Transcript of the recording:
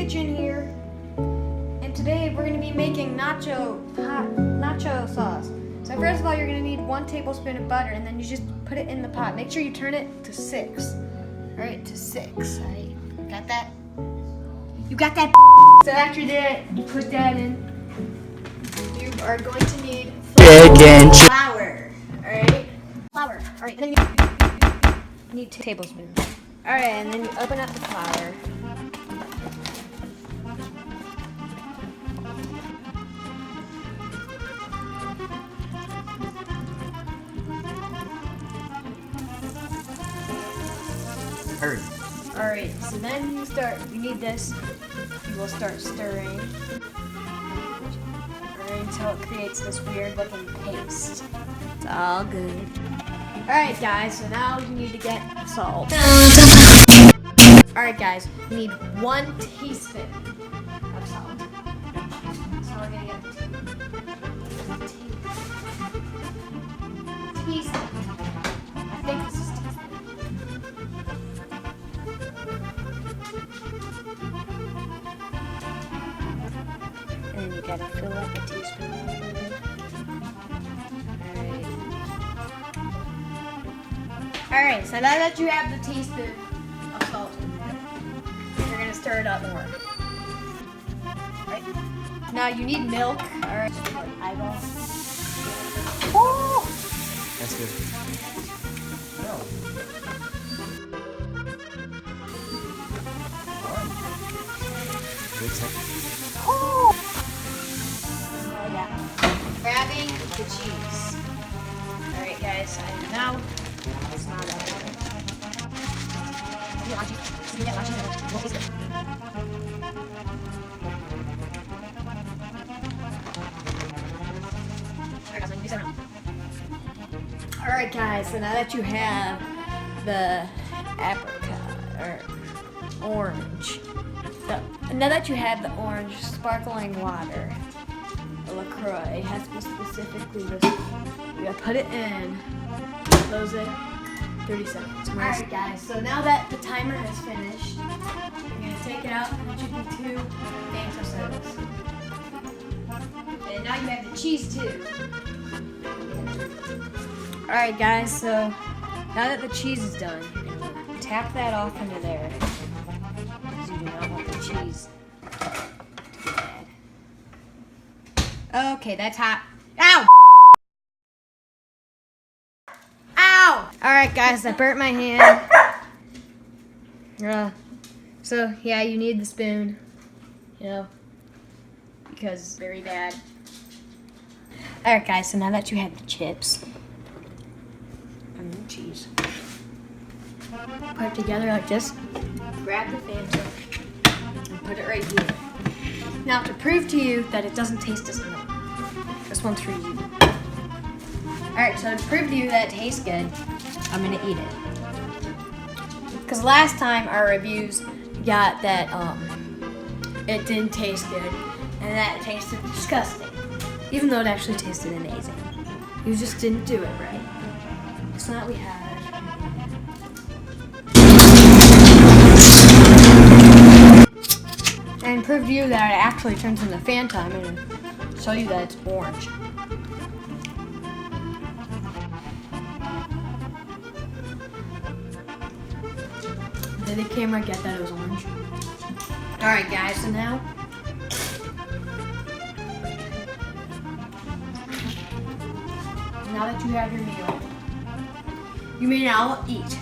kitchen here, and today we're going to be making nacho sauce. So first of all, you're going to need 1 tablespoon of butter, and then you just put it in the pot. Make sure you turn it to 6. All right, to 6. All right, got that? You got that? So after that, you put that in. You are going to need flour. All right, flour. All right, then you need 2 tablespoons. All right, and then you open up the flour. Alright, so then you need this. You will start stirring. Until it creates this weird looking paste. It's all good. Alright guys, so now you need to get salt. Alright guys, you need 1 teaspoon of salt. So we're gonna get a teaspoon. I think this is teaspoon. And then you gotta fill up a teaspoon. Alright, so now that you have the teaspoon of salt, you're gonna stir it up more. Right? Now you need milk. Alright, eyeball. Oh! That's good. No. Oh! Oh yeah. Grabbing the cheese. Alright guys, and now it's not that good. Alright guys, so now that you have the apricot or orange, now that you have the orange sparkling water, the LaCroix, it has to be specifically this. You gotta put it in, close it, 30 seconds. Alright guys, so now that the timer has finished, you're gonna take it out and it should be 2 Fanta sodas. And now you have the cheese too. Alright guys, so now that the cheese is done, you're gonna tap that off into there. Because you do not want the cheese to be bad. Okay, that's hot. Ow! Ow! Alright guys, I burnt my hand. So yeah, you need the spoon. You know, because it's very bad. Alright guys, so now that you have the chips and the cheese, put it together like this. Grab the Fanta and put it right here. Now to prove to you that it doesn't taste as good, this one's for you. Alright, so to prove to you that it tastes good, I'm gonna eat it. Because last time our reviews got that it didn't taste good and that it tasted disgusting. Even though it actually tasted amazing. You just didn't do it right. So now we have it. And prove to you that it actually turns into Fanta, I'm going to show you that it's orange. Did the camera get that it was orange? Alright guys, so now that you have your meal, you may now eat.